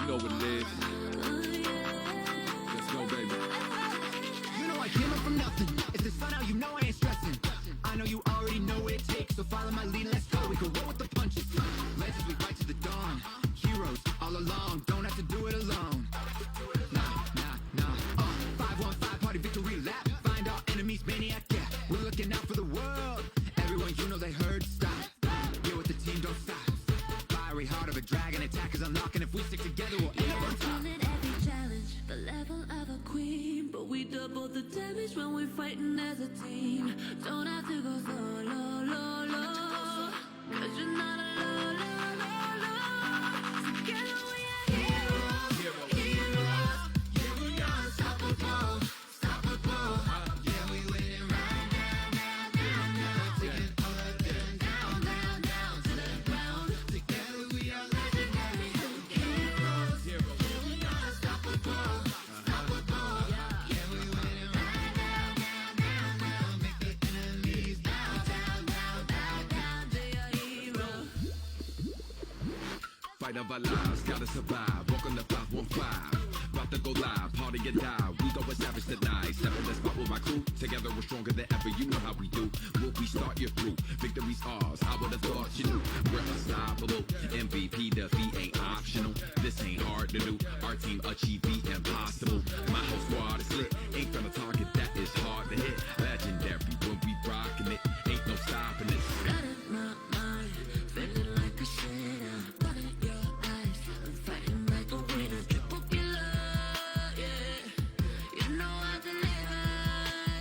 know what it is. Let's go, baby. You know I came up from nothing. It's the sun out, you know I ain't stressing. I know you already know what it takes, so follow my lead, let's go. We can roll with the punches. Legends, we fight to the dawn. Heroes all along, don't have to do it alone. Nah. 5-1-5 party victory lap. Find our enemies, maniac, yeah. We're looking out for the world. Everyone you know they heard, stop. Get with the team, don't stop. Fiery heart of a dragon, attack is unlocking. If we stick together, we'll end up on top. Every challenge, the level of a queen, but we double the damage when we're fighting as a team. Don't have to go solo, low, cause you're not alone, Together we are heroes, yeah, we are unstoppable, yeah, we winning right now, taking all of them down to the ground. Together we are legendary heroes, yeah, we are unstoppable, yeah, we winning right now, make the enemies down, they are heroes. Fight of our lives, gotta survive. Walk on the 515. About to go live, party or die. We go with savage tonight. Step in the spot with my crew. Together we're stronger than ever. You know how we do. Will we start your through? Victory's ours. I would have thought you knew. We're unstoppable. MVP defeat ain't optional. This ain't hard to do. Our team achieve the impossible. My whole squad is lit. Ain't gonna target that is hard to hit. Legendary when we rockin' it. Ain't no stopping it. Blood in my mind, feeling like a sinner. Blood in your eyes, I'm fighting like a winner. Triple killer, yeah. You know I deliver,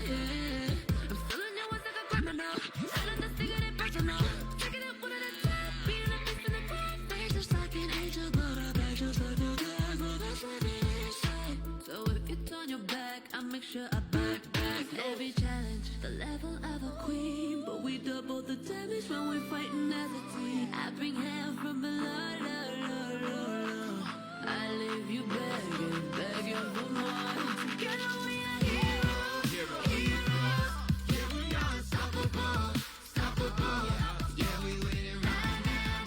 yeah. I'm feeling your ones like a criminal. Feeling the thing it personal. Taking it one at a time, being a beast in the cold face. Just like an angel, but I beg just like a guy. Well, that's what it is. So if you turn your back, I make sure I back. Every challenge, the level of a queen, but we double the damage when we're fighting as a team. I bring hell from below, I leave you begging for more. Together we are heroes, yeah, we are unstoppable, yeah, we winning right now,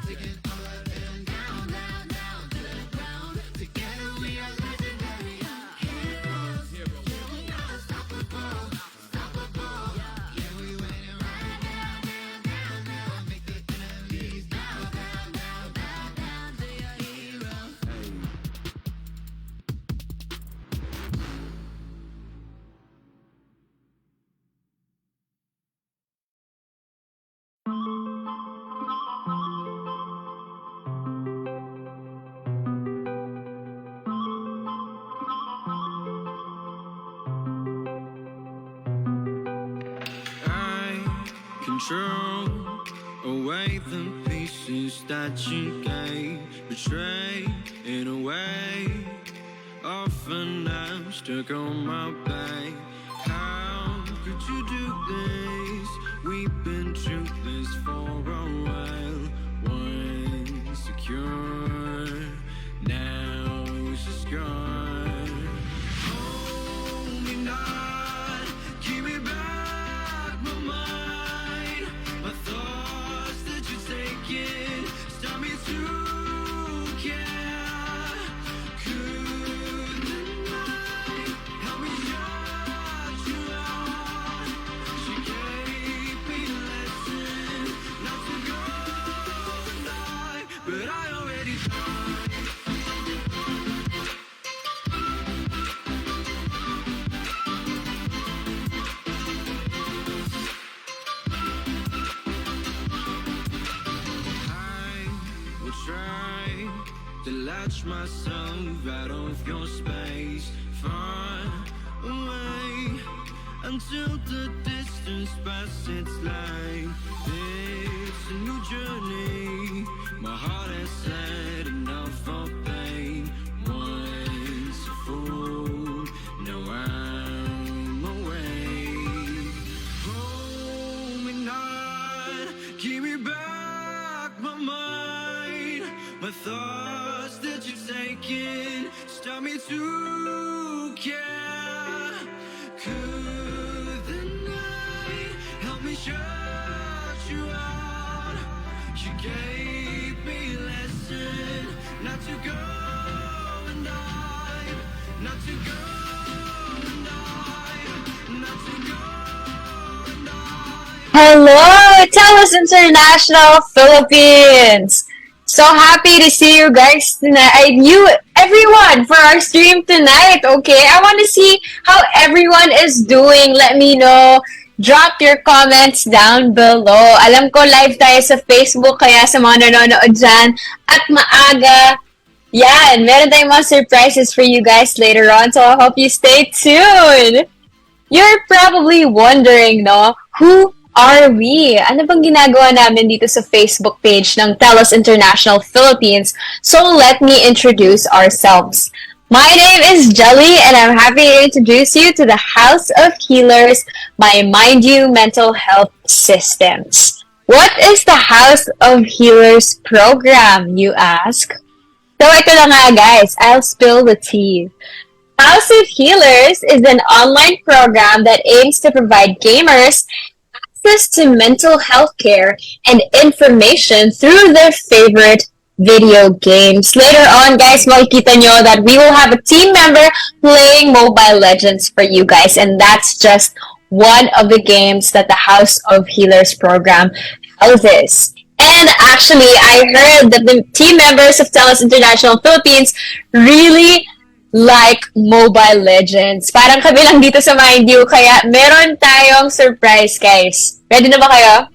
taking all of them down to the ground. Together we are legendary heroes, yeah, we are unstoppable, yeah, we winning right now, make the enemies down, they are heroes. I control away the pieces that you gave, betray in a way. Often I'm stuck on my back. How could you do this? We've been through this for a while. Once secure, now it's just gone. Hold me not, give me back my mind. My thoughts that you're taking stop me to care. Could the night help me shut you out? She gave me a lesson not to go tonight, but I already tried. I will try to latch myself out of your space, far away, until the distance passes its line. It's a new journey. My heart has had enough of pain. Once a fool, now I'm away. Hold me not, give me back my mind. My thoughts that you've taken stop me to care. Could the night help me shut you out? You gave me a lesson not to Hello, TELUS International Philippines. So happy to see you guys tonight. Everyone, for our stream tonight. Okay, I want to see how everyone is doing. Let me know. Drop your comments down below. Alam ko live tayo sa Facebook, kaya sa mga nanonood dyan. At maaga, yan, meron tayong mga surprises for you guys later on. So I hope you stay tuned. You're probably wondering, no? Who are we? Ano bang ginagawa namin dito sa Facebook page ng TELUS International Philippines? So let me introduce ourselves. My name is Jelly, and I'm happy to introduce you to the House of Healers by Mind You Mental Health Systems. What is the House of Healers program, you ask? So ito na nga guys, I'll spill the tea. House of Healers is an online program that aims to provide gamers access to mental health care and information through their favorite video games. Later on, guys, makikita nyo that we will have a team member playing Mobile Legends for you guys, and that's just one of the games that the House of Healers program houses. And actually, I heard that the team members of TELUS International Philippines really like Mobile Legends. Parang kami lang dito sa Mind You, kaya meron tayong surprise, guys. Ready na ba kayo?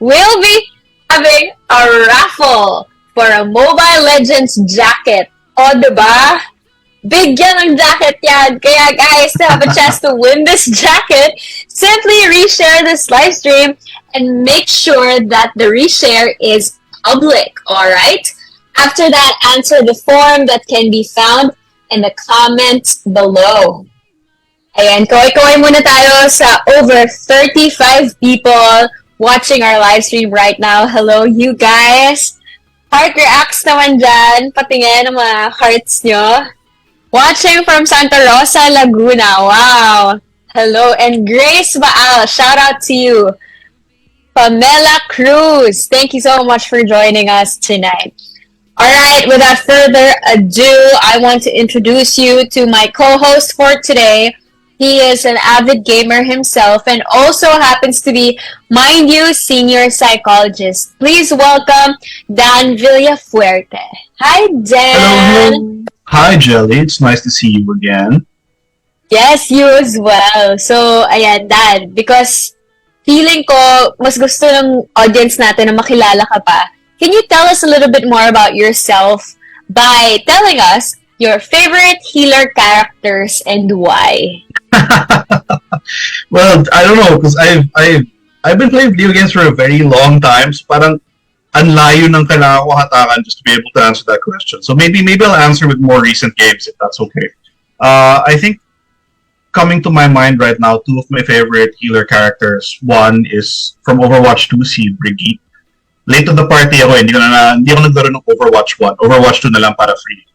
We'll be having a raffle for a Mobile Legends jacket. O, diba? Bigyan ng jacket yan. Kaya guys, to have a chance to win this jacket, simply reshare this live stream and make sure that the reshare is public, alright? After that, answer the form that can be found in the comments below. Ayan, kaway-kaway muna tayo sa over 35 people watching our live stream right now. Hello, you guys. Heart reacts naman dyan. Patingin ang mga hearts nyo. Watching from Santa Rosa, Laguna. Wow. Hello. And Grace Baal, shout out to you. Pamela Cruz, thank you so much for joining us tonight. Alright, without further ado, I want to introduce you to my co-host for today. He is an avid gamer himself and also happens to be Mind You Senior Psychologist. Please welcome Dan Villafuerte. Hi, Dan! Hello. Hi, Jelly. It's nice to see you again. Yes, you as well. So, ayan, Dan, because feeling ko, mas gusto ng audience natin na makilala ka pa. Can you tell us a little bit more about yourself by telling us your favorite healer characters and why? Well, I don't know because I've been playing video games for a very long time. So parang ang layo ng kailangan ko hatakan just to be able to answer that question. So maybe I'll answer with more recent games if that's okay. I think coming to my mind right now, two of my favorite healer characters. One is from Overwatch 2, si Brigitte. Late to the party ako, hindi ako naglaro ng Overwatch 1. Overwatch 2 na lang para free.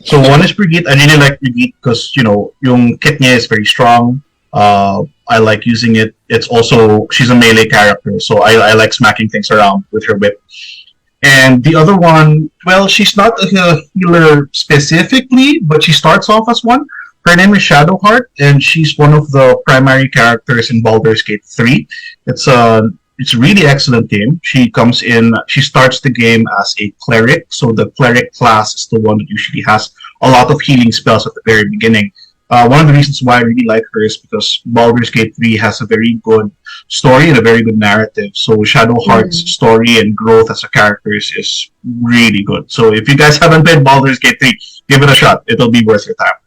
So one is Brigitte. I really like Brigitte because, you know, yung kit niya is very strong. I like using it. It's also, she's a melee character, so I like smacking things around with her whip. And the other one, well, she's not a healer specifically, but she starts off as one. Her name is Shadowheart, and she's one of the primary characters in Baldur's Gate 3. It's a really excellent game. She comes in, she starts the game as a cleric, so the cleric class is the one that usually has a lot of healing spells at the very beginning. One of the reasons why I really like her is because Baldur's Gate 3 has a very good story and a very good narrative. So Shadowheart's story and growth as a character is really good. So if you guys haven't played Baldur's Gate 3, give it a shot. It'll be worth your time.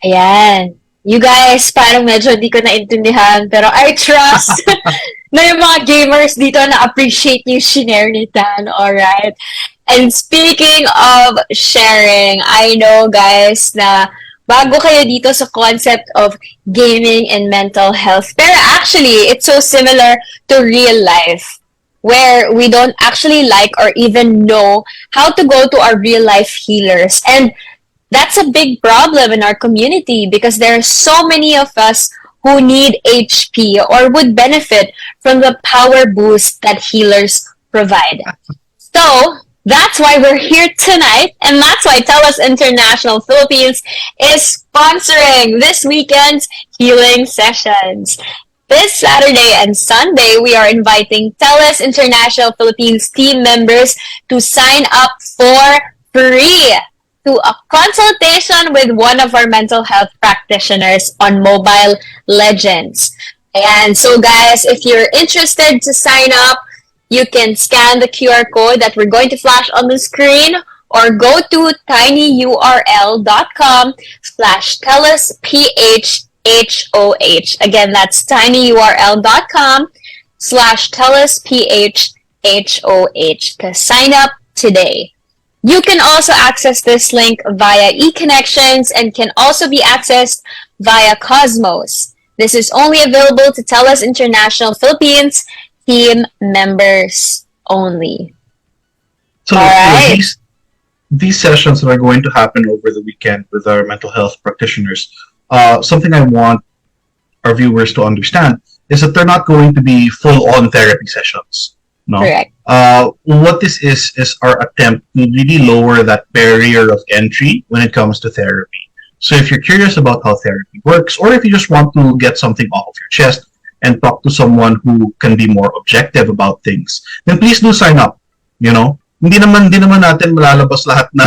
Ayan. You guys, parang medyo di ko naintindihan, pero I trust na yung mga gamers dito na-appreciate yung shinare ni Dan, alright? And speaking of sharing, I know guys na bago kayo dito sa concept of gaming and mental health, pero actually, it's so similar to real life, where we don't actually like or even know how to go to our real life healers. And that's a big problem in our community because there are so many of us who need HP or would benefit from the power boost that healers provide. So, that's why we're here tonight, and that's why TELUS International Philippines is sponsoring this weekend's healing sessions. This Saturday and Sunday, we are inviting TELUS International Philippines team members to sign up for free to a consultation with one of our mental health practitioners on Mobile Legends. And so, guys, if you're interested to sign up, you can scan the QR code that we're going to flash on the screen or go to tinyurl.com/TELUSPHHOH. Again, that's tinyurl.com/TELUSPHHOH to sign up today. You can also access this link via eConnections and can also be accessed via Cosmos. This is only available to TELUS International Philippines team members only. So All right. these sessions that are going to happen over the weekend with our mental health practitioners, something I want our viewers to understand is that they're not going to be full-on therapy sessions. No. Correct. What this is our attempt to really lower that barrier of entry when it comes to therapy. So if you're curious about how therapy works, or if you just want to get something off of your chest and talk to someone who can be more objective about things, then please do sign up. You know, hindi naman natin malalabas lahat na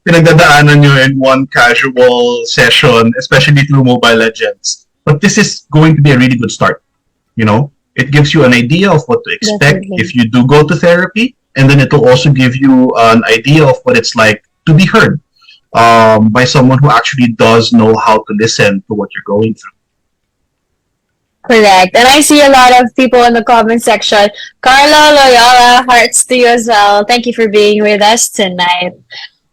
pinagdadaanan nyo in one casual session, especially through Mobile Legends. But this is going to be a really good start. You know, it gives you an idea of what to expect Definitely. if you do go to therapy, and then it'll also give you an idea of what it's like to be heard by someone who actually does know how to listen to what you're going through. Correct. And I see a lot of people in the comment section. Carlo, Loyola, hearts to you as well. Thank you for being with us tonight.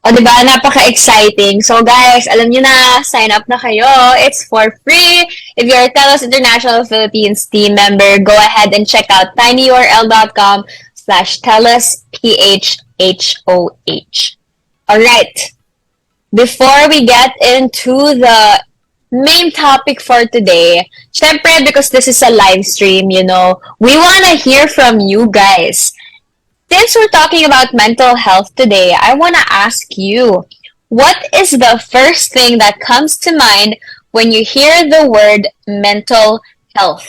O, diba? Napaka-exciting. So, guys, alam nyo na, sign up na kayo. It's for free. If you're a TELUS International Philippines team member, go ahead and check out tinyurl.com/TELUSPHHOH. Alright. Before we get into the main topic for today, syempre, because this is a live stream, you know, we want to hear from you guys. Since we're talking about mental health today, I want to ask you, what is the first thing that comes to mind when you hear the word mental health?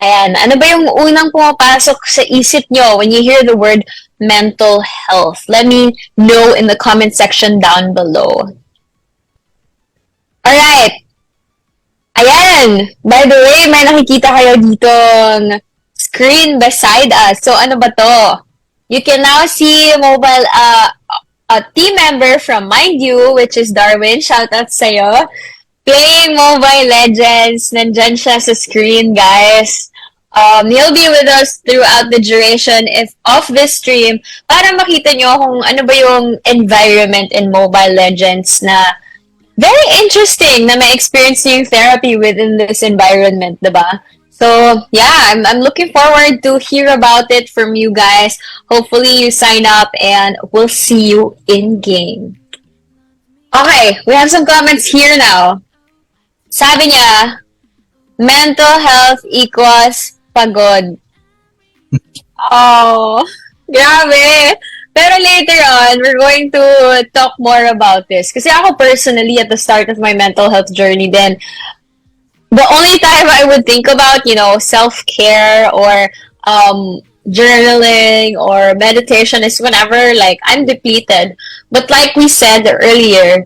Ayan, ano ba yung unang pumapasok sa isip nyo when you hear the word mental health? Let me know in the comment section down below. Alright. Ayan. By the way, may nakikita kayo ditong screen beside us. So, ano ba to? You can now see a team member from Mind You, which is Darwin. Shoutout sa'yo. Playing Mobile Legends. Nandyan siya sa screen, guys. He'll be with us throughout the duration of this stream para makita nyo kung ano ba yung environment in Mobile Legends na very interesting na may experience yung therapy within this environment, diba? So, yeah, I'm looking forward to hear about it from you guys. Hopefully, you sign up and we'll see you in-game. Okay, we have some comments here now. Sabi niya, mental health equals pagod. Oh, grabe. Pero later on, we're going to talk more about this. Kasi ako personally, at the start of my mental health journey then, the only time I would think about, you know, self-care or journaling or meditation is whenever, like, I'm depleted. But like we said earlier,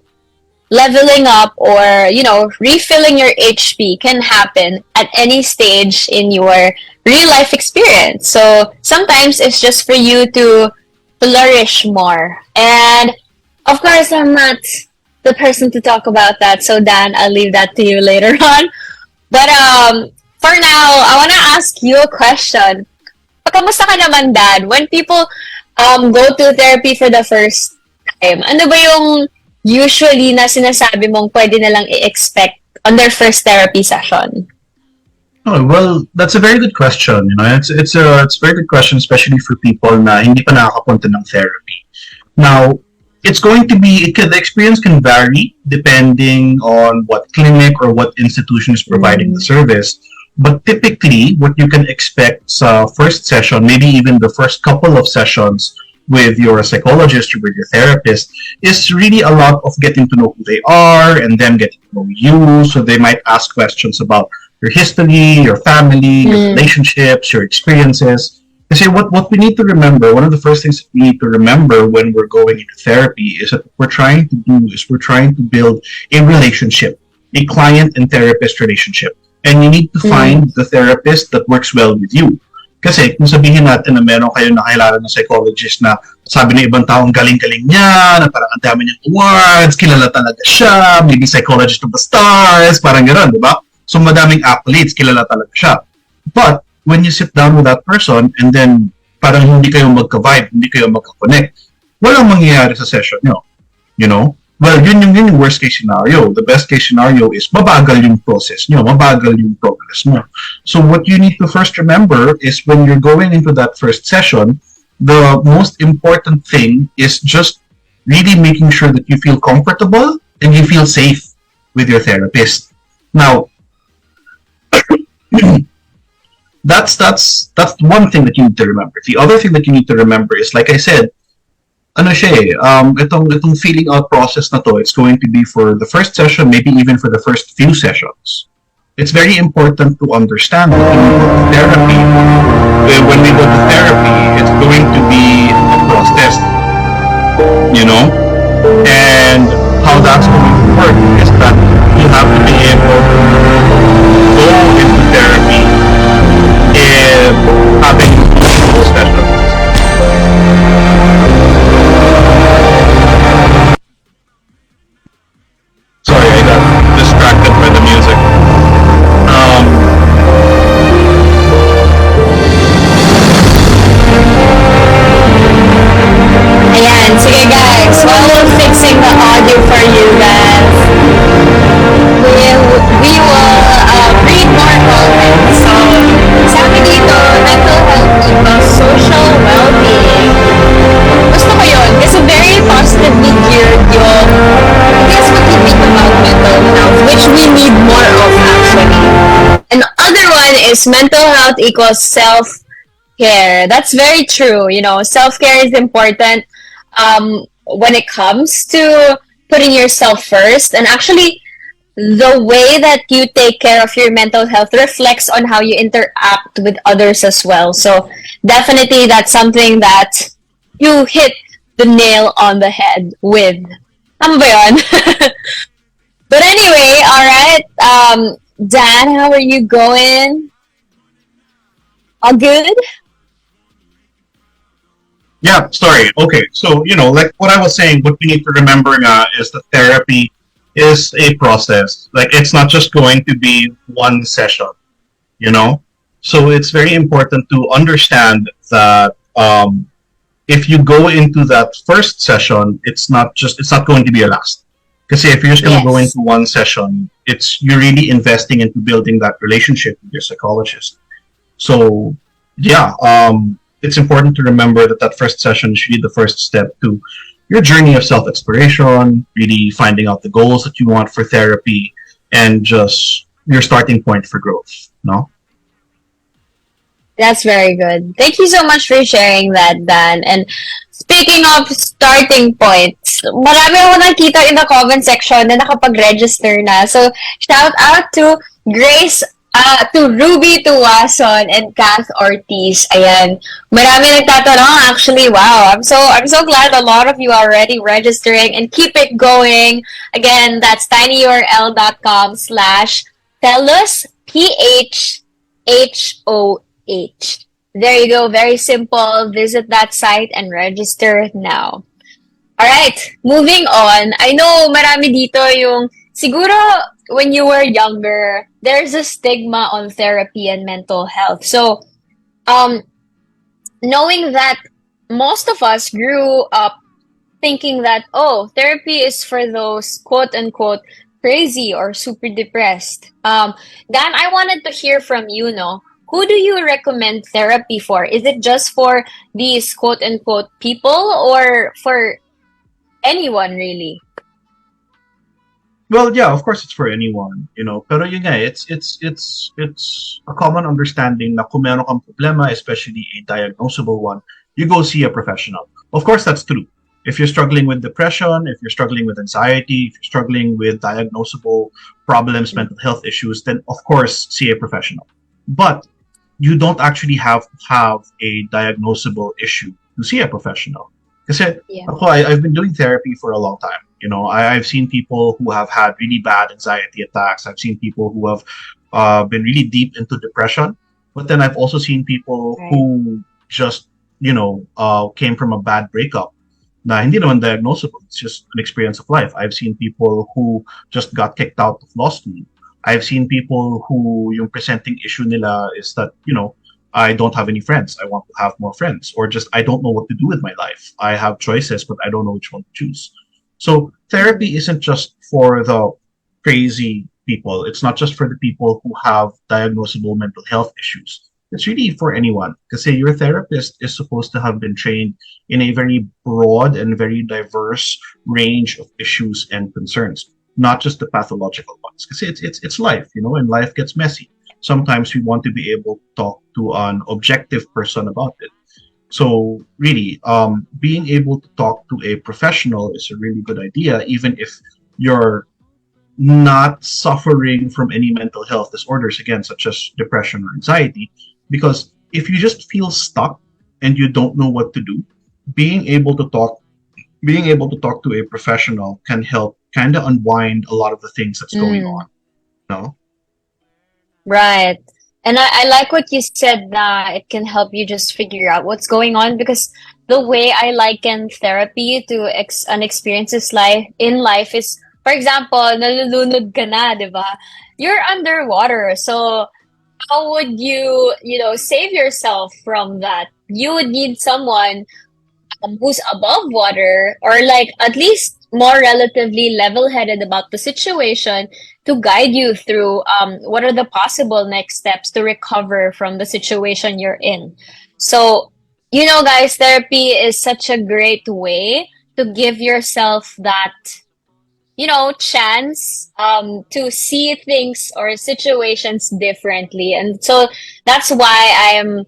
leveling up or, you know, refilling your HP can happen at any stage in your real-life experience. So sometimes it's just for you to flourish more. And, of course, I'm not the person to talk about that. So, Dan, I'll leave that to you later on. But for now, I want to ask you a question. Kamusta ka naman, Dad? When people go to therapy for the first time, ano ba yung usually na sinasabi mong pwede na lang i-expect on their first therapy session? Oh, well, that's a very good question. You know, it's a very good question, especially for people na hindi pa nakakapunta ng therapy. Now, the experience can vary depending on what clinic or what institution is providing the service. But typically, what you can expect sa first session, maybe even the first couple of sessions with your psychologist or with your therapist, is really a lot of getting to know who they are and them getting to know you. So they might ask questions about your history, your family, your relationships, your experiences. Kasi what we need to remember, one of the first things that we need to remember when we're going into therapy is that what we're trying to do is we're trying to build a relationship, a client and therapist relationship. And you need to find the therapist that works well with you. Kasi kung sabihin natin na meron kayo nakilala na psychologist na sabi ng ibang taong galing-galing niya, na parang ang dami niyang awards, kilala talaga siya, maybe psychologist of the stars, parang gano'n, di ba? So madaming accolades, kilala talaga siya. But when you sit down with that person and then parang hindi kayo magka-vibe, hindi kayo magka-connect, walang mangyayari sa session nyo. You know? Well, yun yung worst case scenario. The best case scenario is mabagal yung process nyo, mabagal yung progress mo. So what you need to first remember is when you're going into that first session, the most important thing is just really making sure that you feel comfortable and you feel safe with your therapist. Now, that's one thing that you need to remember. The other thing that you need to remember is, like I said, ano siya eh, itong feeling out process na to, it's going to be for the first session, maybe even for the first few sessions. It's very important to understand that when we go to therapy, it's going to be a process, you know? And how that's going to work is that you have to be able to go into therapy if having those sessions. Sorry, I got distracted by the music. Ayan, sige guys, while we're fixing the audio for you guys, we will read more comments. So, sabi dito, mental health equals social well-being. Gusto ko yun, kasi very positively geared yung, guess what you think about mental health, which we need more of actually. And the other one is mental health equals self-care. That's very true. You know, self-care is important when it comes to putting yourself first. And actually, the way that you take care of your mental health reflects on how you interact with others as well. So definitely that's something that you hit the nail on the head with. Tama ba yun? But anyway, alright. Dan, how are you going? All good? Yeah, sorry. Okay, so, you know, like what I was saying, what we need to remember now is that therapy is a process. Like, it's not just going to be one session, you know? So it's very important to understand that if you go into that first session, it's not going to be your last. Because if you're just going to go into one session, you're really investing into building that relationship with your psychologist. So, yeah, it's important to remember that first session is really the first step to your journey of self-exploration, really finding out the goals that you want for therapy, and just your starting point for growth, no? That's very good. Thank you so much for sharing that, Dan. And speaking of starting points, marami ako nakita in the comment section na nakapag-register na. So, shout out to Grace, to Ruby Tuwason and Kath Ortiz. Ayan. Marami nagtatanong actually. Wow. I'm so glad a lot of you are already registering, and keep it going. Again, that's tinyurl.com/TELUS PHHOH. There you go. Very simple. Visit that site and register now. Alright, moving on. I know marami dito yung, siguro when you were younger, there's a stigma on therapy and mental health. So, knowing that most of us grew up thinking that, oh, therapy is for those quote-unquote crazy or super depressed. Dan, I wanted to hear from you, no? Who do you recommend therapy for? Is it just for these quote-unquote people or for anyone, really? Well, yeah, of course it's for anyone, you know. Pero yun nga, it's a common understanding na kung meron kang problema, especially a diagnosable one, you go see a professional. Of course, that's true. If you're struggling with depression, if you're struggling with anxiety, if you're struggling with diagnosable problems, mental health issues, then of course see a professional. But you don't actually have to have a diagnosable issue to see a professional. Kasi Yeah. I've been doing therapy for a long time. I've seen people who have had really bad anxiety attacks. I've seen people who have been really deep into depression. But then I've also seen people Right. who just, came from a bad breakup na hindi naman diagnosable. It's just an experience of life. I've seen people who just got kicked out of law school. I've seen people who yung presenting issue nila is that, I don't have any friends. I want to have more friends. Or just, I don't know what to do with my life. I have choices, but I don't know which one to choose. So therapy isn't just for the crazy people. It's not just for the people who have diagnosable mental health issues. It's really for anyone. Because your therapist is supposed to have been trained in a very broad and very diverse range of issues and concerns, not just the pathological ones. Because it's life, and life gets messy. Sometimes we want to be able to talk to an objective person about it. So really, being able to talk to a professional is a really good idea, even if you're not suffering from any mental health disorders, again, such as depression or anxiety. Because if you just feel stuck and you don't know what to do, being able to talk to a professional can help kind of unwind a lot of the things that's going on. No? Right. And I like what you said that it can help you just figure out what's going on, because the way I liken therapy to an experiences in life is, for example, nalulunod ka na, di ba? You're underwater. So how would you, save yourself from that? You would need someone who's above water, or like at least more relatively level-headed about the situation, to guide you through what are the possible next steps to recover from the situation you're in. So, guys, therapy is such a great way to give yourself that, chance to see things or situations differently. And so that's why I am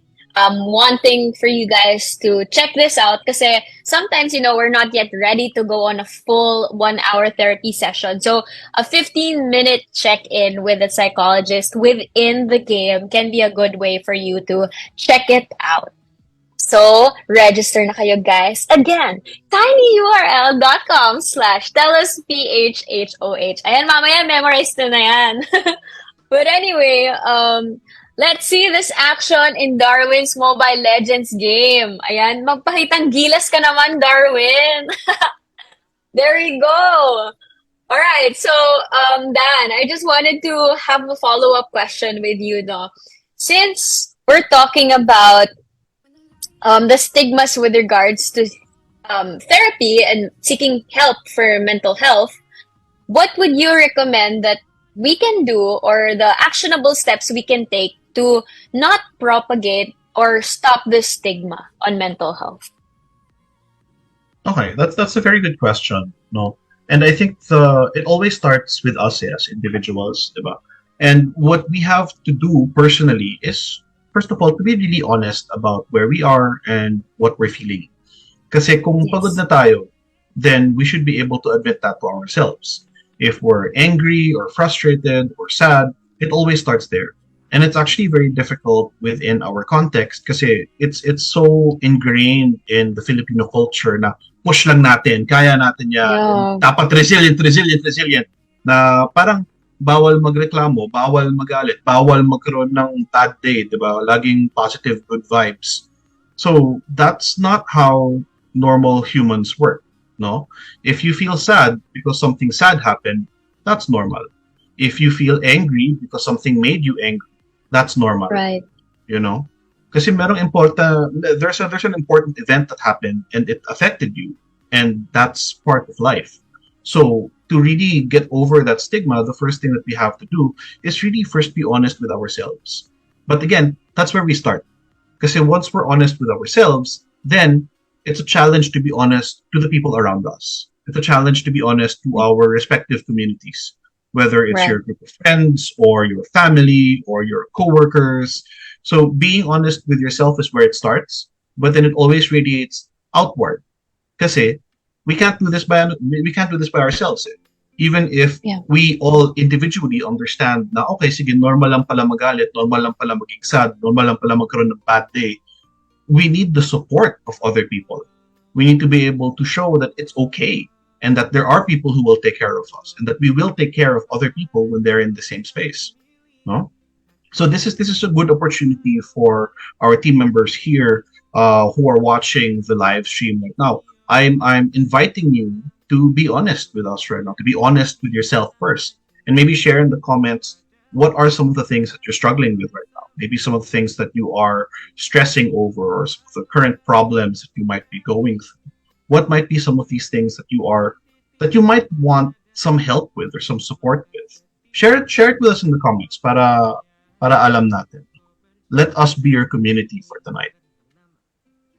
wanting for you guys to check this out, because sometimes, we're not yet ready to go on a full 1 hour therapy session. So a 15-minute check-in with a psychologist within the game can be a good way for you to check it out. So, register na kayo, guys. Again, tinyurl.com/TELUSPHHOH. Ayan, mamaya, memorize na yan. But anyway, let's see this action in Darwin's Mobile Legends game. Ayan, magpakitang gilas ka naman, Darwin. There we go. All right, so Dan, I just wanted to have a follow-up question with you, no? Since we're talking about the stigmas with regards to therapy and seeking help for mental health, what would you recommend that we can do, or the actionable steps we can take to not propagate or stop the stigma on mental health? Okay, that's a very good question. No, and I think it always starts with us as individuals, diba? And what we have to do personally is, first of all, to be really honest about where we are and what we're feeling. Kasi kung pagod na tayo, then we should be able to admit that to ourselves. If we're angry or frustrated or sad, it always starts there. And it's actually very difficult within our context kasi it's so ingrained in the Filipino culture na push lang natin, kaya natin yan, Yeah. dapat resilient, na parang bawal magreklamo, bawal magalit, bawal magkaroon ng bad day, di ba? Laging positive, good vibes. So that's not how normal humans work, no? If you feel sad because something sad happened, that's normal. If you feel angry because something made you angry, that's normal. Right. Kasi there's an important event that happened and it affected you, and that's part of life. So to really get over that stigma, the first thing that we have to do is really first be honest with ourselves. But again, that's where we start. Because once we're honest with ourselves, then it's a challenge to be honest to the people around us. It's a challenge to be honest to our respective communities, whether it's Right. your group of friends or your family or your coworkers. So being honest with yourself is where it starts, but then it always radiates outward. Kasi we can't do this by ourselves. Eh. Even if Yeah. we all individually understand na okay, sige, normal lang pala magalit, normal lang pala maging sad, normal lang pala magkaroon ng bad day. We need the support of other people. We need to be able to show that it's okay and that there are people who will take care of us and that we will take care of other people when they're in the same space. No? So this is a good opportunity for our team members here who are watching the live stream right now. I'm inviting you to be honest with us right now, to be honest with yourself first, and maybe share in the comments what are some of the things that you're struggling with right now. Maybe some of the things that you are stressing over, or some of the current problems that you might be going through. What might be some of these things that you might want some help with or some support with? Share it with us in the comments para alam natin. Let us be your community for tonight.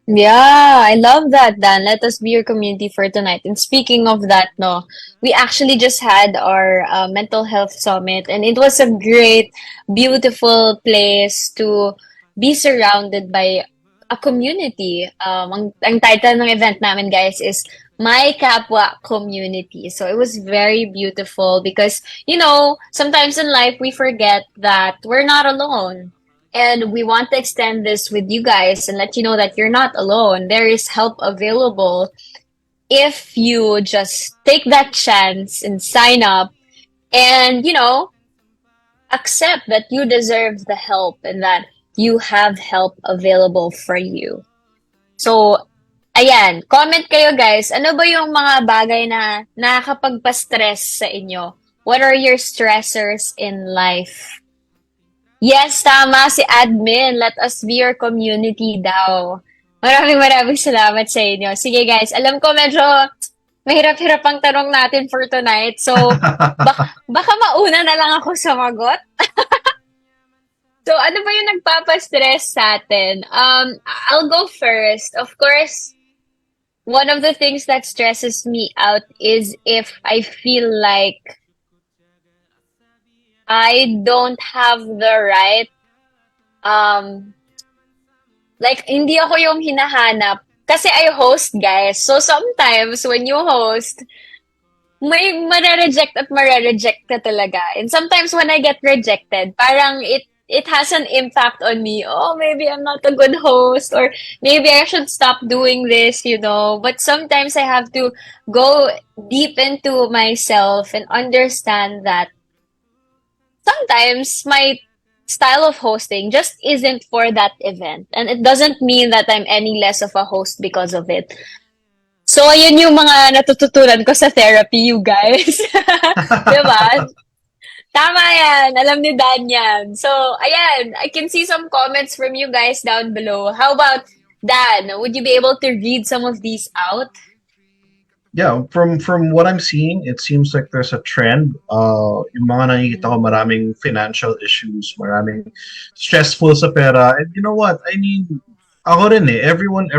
Yeah, I love that, Dan. Let us be your community for tonight. And speaking of that, no, we actually just had our mental health summit, and it was a great, beautiful place to be surrounded by a community. Ang title ng event namin, guys, is My Kapwa Community. So it was very beautiful because, sometimes in life we forget that we're not alone. And we want to extend this with you guys and let you know that you're not alone. There is help available if you just take that chance and sign up and, accept that you deserve the help and that you have help available for you. So, ayan, comment kayo guys. Ano ba yung mga bagay na nakakapagpa-stress sa inyo? What are your stressors in life? Yes, tama si admin. Let us be your community daw. Maraming salamat sa inyo. Sige guys, alam ko medyo mahirap-hirap ang tanong natin for tonight. So, baka mauna na lang ako sumagot. So, ano ba yung nagpapastress sa atin? I'll go first. Of course, one of the things that stresses me out is if I feel like I don't have the right, hindi ako yung hinahanap. Kasi I host, guys. So, sometimes, when you host, may mare-reject at mare-reject ka talaga. And sometimes, when I get rejected, parang it has an impact on me. Oh, maybe I'm not a good host, or maybe I should stop doing this, But sometimes, I have to go deep into myself and understand that sometimes my style of hosting just isn't for that event. And it doesn't mean that I'm any less of a host because of it. So, ayun yung mga natututunan ko sa therapy, you guys. Diba? Tama yan. Alam ni Dan yan. So, ayan. I can see some comments from you guys down below. How about Dan? Would you be able to read some of these out? Yeah, from what I'm seeing, it seems like there's a trend. Yung mga nakikita ko, maraming financial issues, maraming stressful sa pera. And you know what? I mean, ako rin eh. Everyone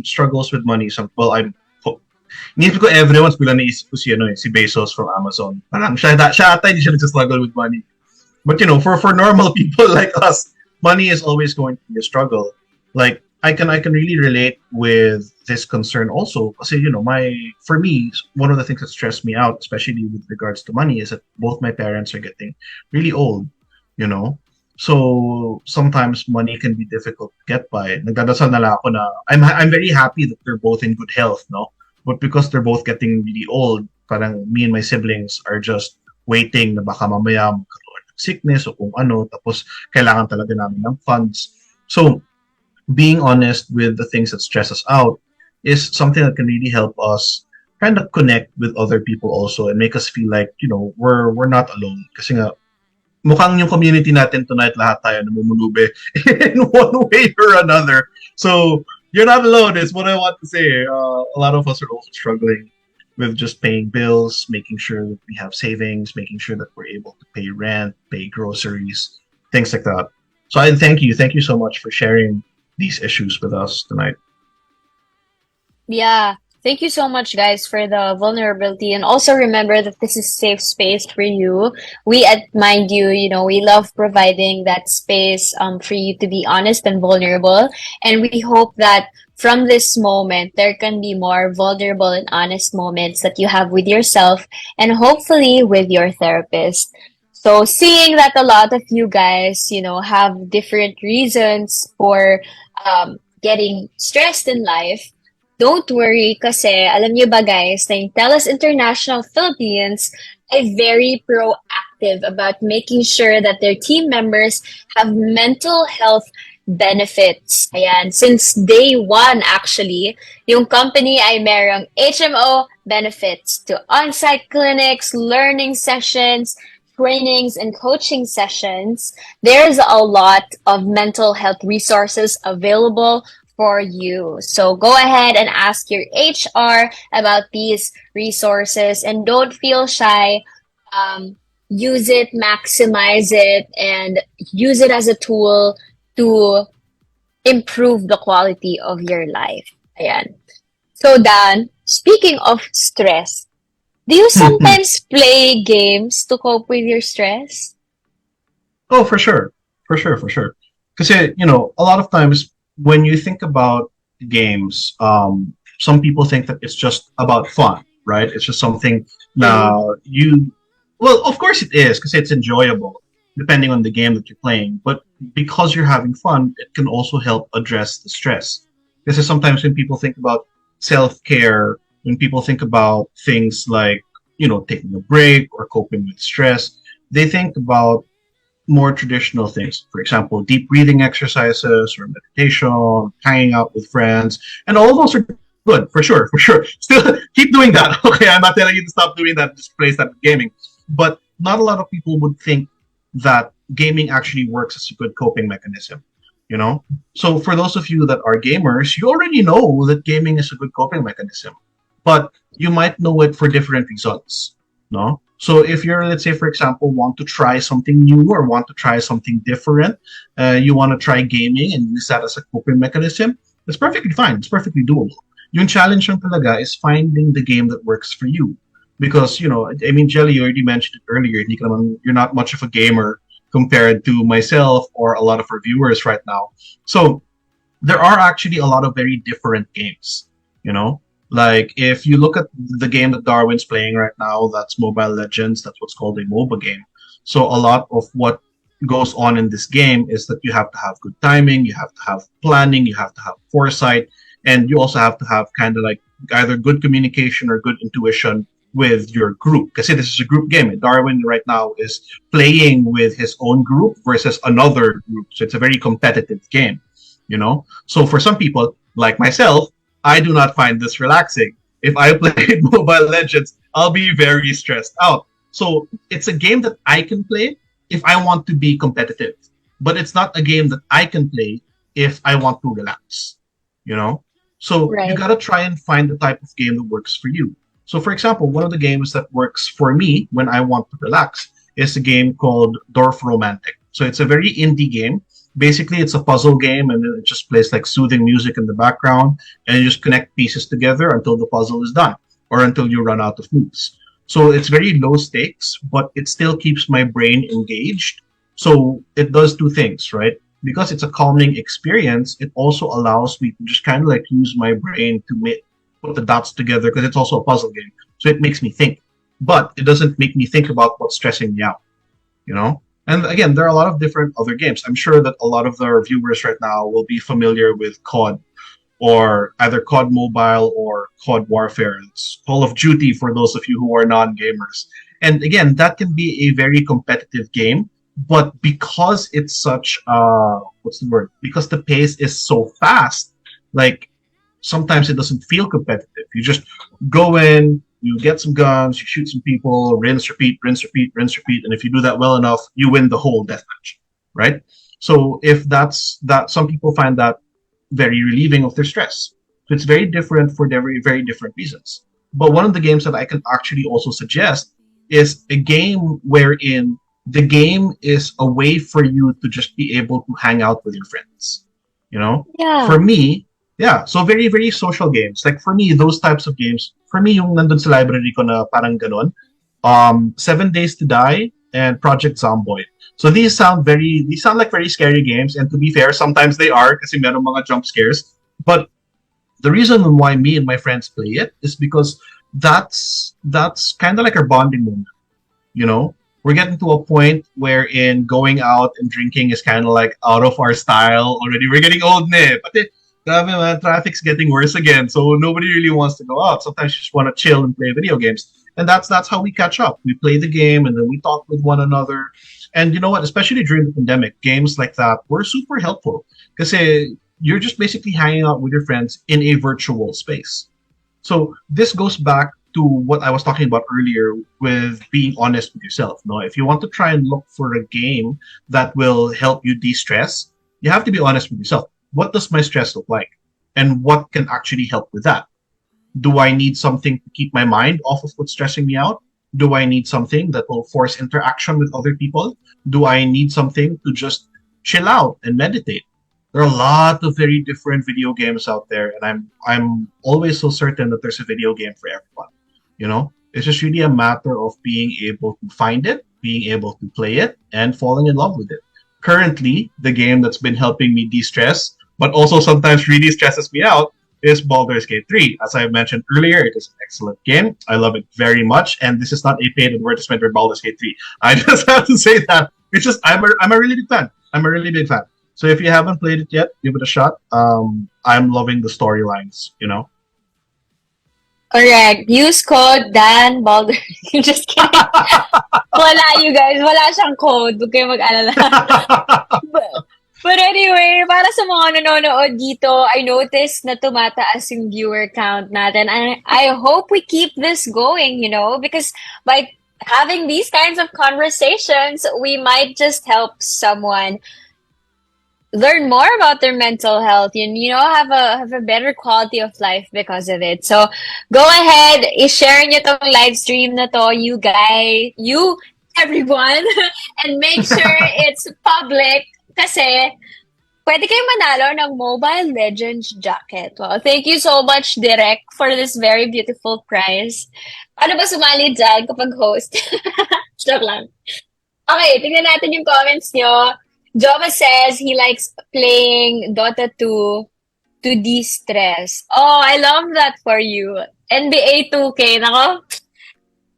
struggles with money. Iniisip ko everyone, bigla naisip ko si Bezos from Amazon. Parang siya ata hindi siya nagsastruggle with money. But for normal people like us, money is always going to be a struggle. Like, I can really relate with this concern also. Kasi, for me, one of the things that stressed me out, especially with regards to money, is that both my parents are getting really old, So sometimes money can be difficult to get by. Nagdadasal na lang ako na I'm very happy that they're both in good health, no? But because they're both getting really old, parang me and my siblings are just waiting na baka mamaya magkaroon ng sickness o kung ano, tapos kailangan talaga namin ng funds. So, being honest with the things that stress us out is something that can really help us kind of connect with other people also and make us feel like, we're not alone. Kasi nga, mukhang yung community natin tonight, lahat tayo namumulube in one way or another. So, you're not alone is what I want to say. A lot of us are also struggling with just paying bills, making sure that we have savings, making sure that we're able to pay rent, pay groceries, things like that. So I thank you. Thank you so much for sharing these issues with us tonight. Yeah. Thank you so much, guys, for the vulnerability. And also remember that this is safe space for you. We at Mind You, we love providing that space for you to be honest and vulnerable. And we hope that from this moment, there can be more vulnerable and honest moments that you have with yourself and hopefully with your therapist. So seeing that a lot of you guys, have different reasons for getting stressed in life, don't worry kasi alam niyo ba guys na yung TELUS International Philippines ay very proactive about making sure that their team members have mental health benefits. Ayan, since day one actually, yung company ay merong HMO benefits to on-site clinics, learning sessions, trainings, and coaching sessions. There's a lot of mental health resources available for you. So go ahead and ask your HR about these resources and don't feel shy. Use it, maximize it, and use it as a tool to improve the quality of your life. Ayan. So Dan, speaking of stress, do you sometimes play games to cope with your stress? Oh, for sure. For sure, for sure. Because, a lot of times when you think about games, some people think that it's just about fun, right? It's just something now well, of course it is, because it's enjoyable, depending on the game that you're playing. But because you're having fun, it can also help address the stress. Because sometimes when people think about self-care, when people think about things like, taking a break or coping with stress, they think about more traditional things. For example, deep breathing exercises or meditation, hanging out with friends, and all those are good for sure, for sure. Still keep doing that. Okay, I'm not telling you to stop doing that, just play that gaming. But not a lot of people would think that gaming actually works as a good coping mechanism. So for those of you that are gamers, you already know that gaming is a good coping mechanism, but you might know it for different reasons. No? So if you're, let's say, for example, want to try something new or want to try something different, you want to try gaming and use that as a coping mechanism, it's perfectly fine. It's perfectly doable. Yung challenge lang talaga is finding the game that works for you. Because, Jelly, you already mentioned it earlier, you're not much of a gamer compared to myself or a lot of our viewers right now. So there are actually a lot of very different games, Like, if you look at the game that Darwin's playing right now, that's Mobile Legends. That's what's called a MOBA game. So a lot of what goes on in this game is that you have to have good timing, you have to have planning, you have to have foresight, and you also have to have kind of like either good communication or good intuition with your group. Because this is a group game. Darwin right now is playing with his own group versus another group. So it's a very competitive game, So for some people, like myself, I do not find this relaxing. If I played Mobile Legends, I'll be very stressed out. So it's a game that I can play if I want to be competitive, but it's not a game that I can play if I want to relax, So Right. you gotta try and find the type of game that works for you. So for example, one of the games that works for me when I want to relax is a game called Dorf Romantic. So it's a very indie game. Basically, it's a puzzle game, and it just plays like soothing music in the background, and you just connect pieces together until the puzzle is done, or until you run out of moves. So it's very low stakes, but it still keeps my brain engaged. So it does two things, right? Because it's a calming experience, it also allows me to just kind of like use my brain to put the dots together, because it's also a puzzle game. So it makes me think, but it doesn't make me think about what's stressing me out, And again, there are a lot of different other games. I'm sure that a lot of our viewers right now will be familiar with COD, or either COD Mobile or COD Warfare. It's Call of Duty for those of you who are non-gamers. And again, that can be a very competitive game, but because it's such what's the word? Because the pace is so fast, like sometimes it doesn't feel competitive. You just go in, you get some guns, you shoot some people, rinse, repeat, rinse, repeat, rinse, repeat, and if you do that well enough, you win the whole deathmatch, right? So if that's that, some people find that very relieving of their stress. So it's very different for very, very different reasons. But one of the games that I can actually also suggest is a game wherein the game is a way for you to just be able to hang out with your friends. Yeah. For me, Yeah, so very, very social games. Like for me, those types of games, for me, yung nandun sa library ko na parang ganon, 7 Days to Die and Project Zomboid. So these sound like very scary games, and to be fair, sometimes they are kasi meron mga jump scares. But the reason why me and my friends play it is because that's kind of like our bonding moment. You know, we're getting to a point wherein going out and drinking is kind of like out of our style already. We're getting old, ne? Pati, grabe man, traffic's getting worse again, so nobody really wants to go out. Sometimes you just want to chill and play video games, and that's how we catch up. We play the game, and then we talk with one another. And you know what? Especially during the pandemic, games like that were super helpful because you're just basically hanging out with your friends in a virtual space. So this goes back to what I was talking about earlier with being honest with yourself. No, if you want to try and look for a game that will help you de-stress, you have to be honest with yourself. What does my stress look like? And what can actually help with that? Do I need something to keep my mind off of what's stressing me out? Do I need something that will force interaction with other people? Do I need something to just chill out and meditate? There are a lot of very different video games out there, and I'm always so certain that there's a video game for everyone. You know, it's just really a matter of being able to find it, being able to play it, and falling in love with it. Currently, the game that's been helping me de-stress, but also sometimes really stresses me out, is Baldur's Gate 3. As I mentioned earlier, it is an excellent game. I love it very much, and this is not a paid advertisement for Baldur's Gate 3. I just have to say that. It's just I'm a really big fan. I'm a really big fan. So if you haven't played it yet, give it a shot. I'm loving the storylines, you know. Correct. Use code Dan Balder. Just kidding. Wala, you guys. Wala siyang code. Huwag kayo mag-alala. But anyway, para sa mga nanonood dito, I noticed na tumataas yung viewer count natin. And I hope we keep this going, you know, because by having these kinds of conversations, we might just help someone learn more about their mental health and, you know, have a better quality of life because of it. So go ahead, i-share nyo tong live stream na to, you guys, you everyone, and make sure it's public kasi pwede kayo manalo ng Mobile Legends jacket. Well, thank you so much, Direk, for this very beautiful prize. Paano ba sumali dyan kapag host? Joke lang. Okay, tingnan natin yung comments nyo. Jova says he likes playing Dota 2 to de-stress. Oh, I love that for you. NBA 2K, nako.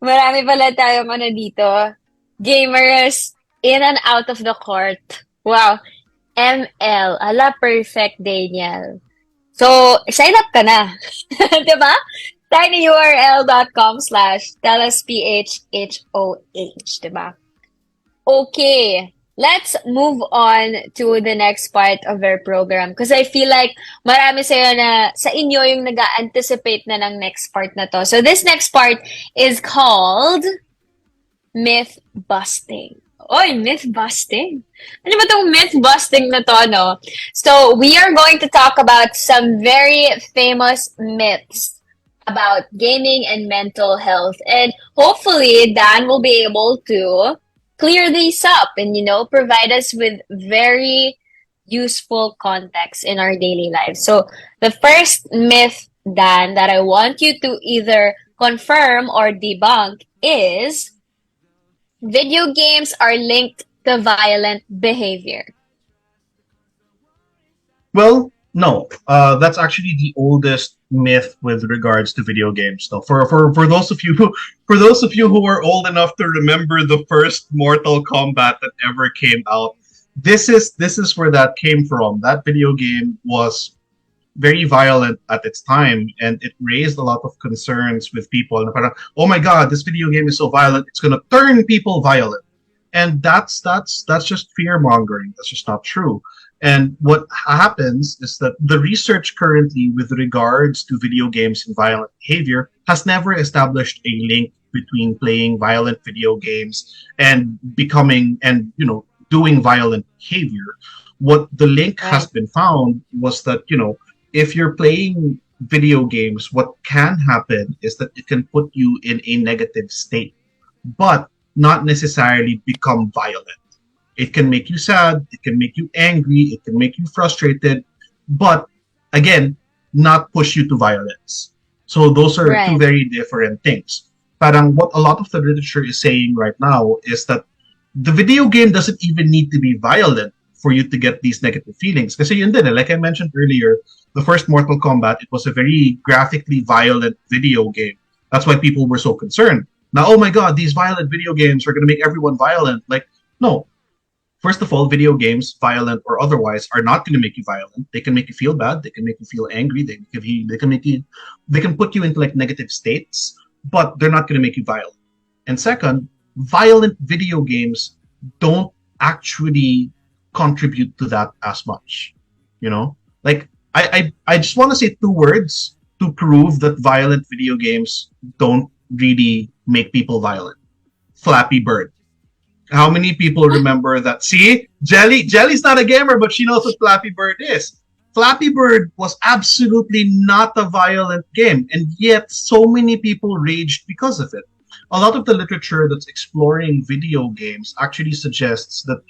Marami pala tayong dito. Gamers in and out of the court. Wow. ML. Ala, perfect, Daniel. So, sign up ka na. Diba? tinyurl.com/telusphoh. Diba? Okay. Let's move on to the next part of our program because I feel like marami sa inyo yung nag-anticipate na ng next part na to. So this next part is called Myth Busting. Oy, Myth Busting? Ano ba tong Myth Busting na to, no? So we are going to talk about some very famous myths about gaming and mental health. And hopefully Dan will be able to clear these up and, you know, provide us with very useful context in our daily lives. So the first myth, Dan, that I want you to either confirm or debunk is video games are linked to violent behavior. Well, no. That's actually the oldest myth with regards to video games. So for those of you who are old enough to remember the first Mortal Kombat that ever came out, this is where that came from. That video game was very violent at its time, and it raised a lot of concerns with people. Parang, oh my god, this video game is so violent, it's gonna turn people violent. And that's just fear mongering. That's just not true. And what happens is that the research currently with regards to video games and violent behavior has never established a link between playing violent video games and becoming and, you know, doing violent behavior. What the link has been found was that, you know, if you're playing video games, what can happen is that it can put you in a negative state, but not necessarily become violent. It can make you sad, it can make you angry, it can make you frustrated, but again, not push you to violence. So those are two Right. very different things. Parang what a lot of the literature is saying right now is that the video game doesn't even need to be violent for you to get these negative feelings. Kasi yun din, like I mentioned earlier, the first Mortal Kombat, it was a very graphically violent video game. That's why people were so concerned. Now, oh my god, these violent video games are going to make everyone violent. Like, no. First of all, video games, violent or otherwise, are not going to make you violent. They can make you feel bad. They can make you feel angry. They can make you, they can put you into like negative states, but they're not going to make you violent. And second, violent video games don't actually contribute to that as much. You know, like I just want to say two words to prove that violent video games don't really make people violent. Flappy Bird. How many people remember that? See, Jelly's not a gamer, but she knows what Flappy Bird is. Flappy Bird was absolutely not a violent game, and yet so many people raged because of it. A lot of the literature that's exploring video games actually suggests that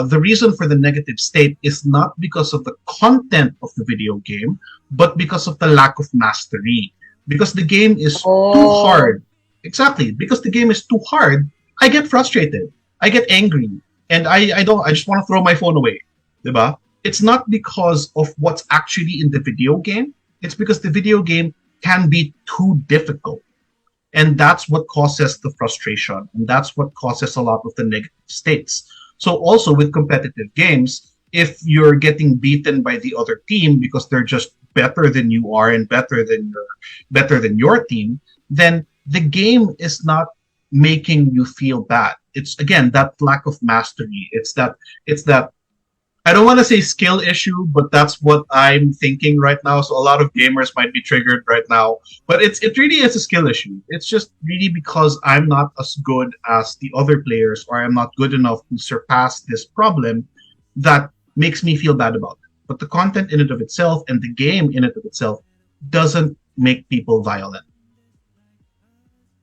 the reason for the negative state is not because of the content of the video game, but because of the lack of mastery. Because the game is too hard. Exactly. Because the game is too hard, I get frustrated. I get angry. And I just want to throw my phone away. Diba? It's not because of what's actually in the video game. It's because the video game can be too difficult. And that's what causes the frustration. And that's what causes a lot of the negative states. So also with competitive games, if you're getting beaten by the other team because they're just better than you are and better than your team, then the game is not making you feel bad. It's again that lack of mastery. It's that I don't want to say skill issue, but that's what I'm thinking right now. So a lot of gamers might be triggered right now, but it really is a skill issue. It's just really because I'm not as good as the other players, or I'm not good enough to surpass this problem that makes me feel bad about it. But the content in and of itself and the game in and of itself doesn't make people violent.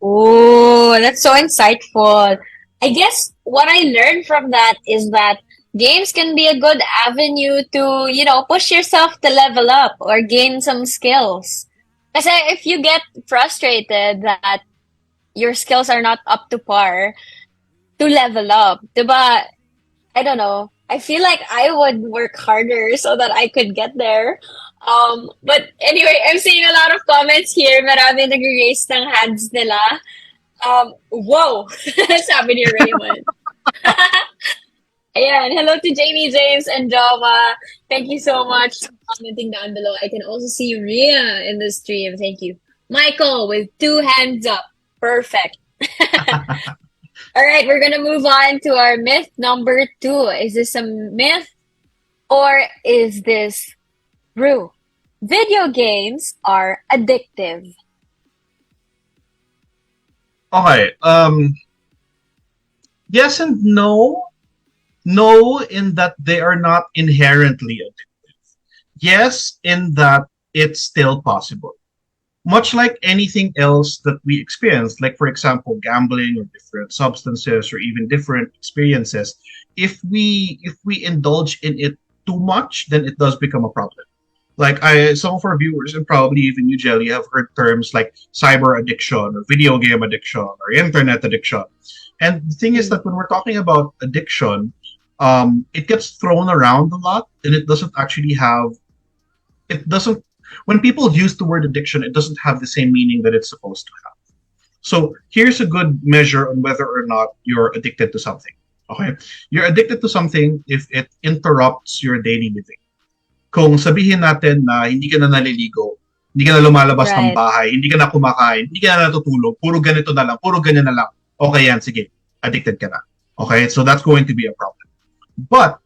Oh, that's so insightful. I guess what I learned from that is that games can be a good avenue to, push yourself to level up or gain some skills. Because if you get frustrated that your skills are not up to par, to level up, diba? I don't know. I feel like I would work harder so that I could get there. But anyway, I'm seeing a lot of comments here. Marami nag-raise ng hands nila. Whoa! Sabi ni Raymond. Ayan, hello to Jamie, James, and Java. Thank you so much for commenting down below. I can also see Ria in the stream. Thank you. Michael with 2 hands up. Perfect. All right, we're going to move on to our myth number 2. Is this a myth or is this true? Video games are addictive. Okay. Yes and no. No, in that they are not inherently addictive. Yes, in that it's still possible. Much like anything else that we experience, like for example, gambling or different substances or even different experiences, if we indulge in it too much, then it does become a problem. Like some of our viewers and probably even you, Jelly, have heard terms like cyber addiction or video game addiction or internet addiction. And the thing is that when we're talking about addiction, it gets thrown around a lot, and it doesn't actually have. It doesn't. When people use the word addiction, it doesn't have the same meaning that it's supposed to have. So here's a good measure on whether or not you're addicted to something. Okay, you're addicted to something if it interrupts your daily living. Kung sabihin natin na hindi ka na naliligo, hindi ka na lumalabas ng bahay, hindi ka na kumakain, hindi ka na natutulog, puro ganito na lang, puro ganyan na lang. Okay yan, sige, addicted ka na. Okay, so that's going to be a problem. But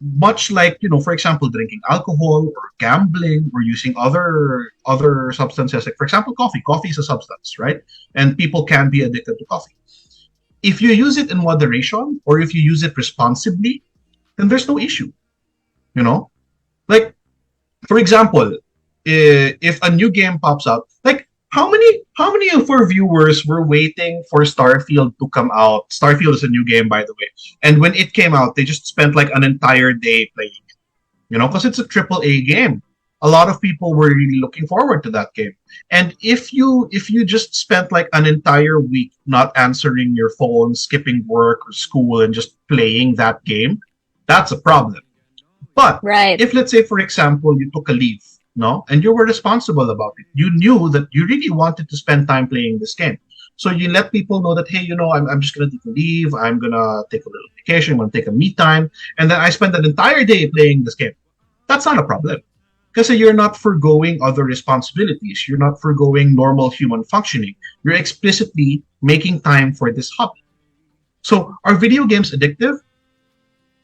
much like, for example, drinking alcohol or gambling or using other substances, like for example, coffee. Coffee is a substance, right? And people can be addicted to coffee. If you use it in moderation or if you use it responsibly, then there's no issue. Like, for example, if a new game pops out, like how many of our viewers were waiting for Starfield to come out? Starfield is a new game, by the way. And when it came out, they just spent like an entire day playing it. Because it's a AAA game. a lot of people were really looking forward to that game. And if you just spent like an entire week not answering your phone, skipping work or school, and just playing that game, that's a problem. But Right. if, let's say, for example, you took a leave, no, and you were responsible about it, you knew that you really wanted to spend time playing this game. So you let people know that, hey, I'm just going to take a leave. I'm going to take a little vacation. I'm going to take a me time. And then I spend an entire day playing this game. That's not a problem. Because you're not forgoing other responsibilities. You're not forgoing normal human functioning. You're explicitly making time for this hobby. So are video games addictive?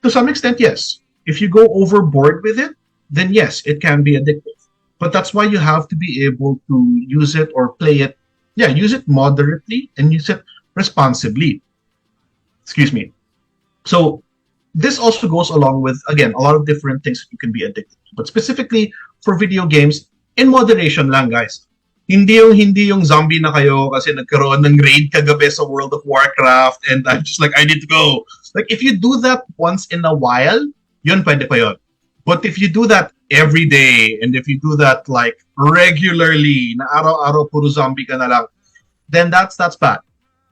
To some extent, yes. If you go overboard with it, then yes, it can be addictive. But that's why you have to be able to use it or play it. Yeah, use it moderately and use it responsibly. Excuse me. So this also goes along with, again, a lot of different things that you can be addicted to. But specifically for video games, in moderation lang, guys. Hindi yung zombie na kayo kasi nagkaroon ng raid kagabi sa World of Warcraft and I'm just like, I need to go. Like, if you do that once in a while, yun pwede pa yun. But if you do that every day and if you do that like regularly, na araw-araw puro zombie ka na lang, then that's bad.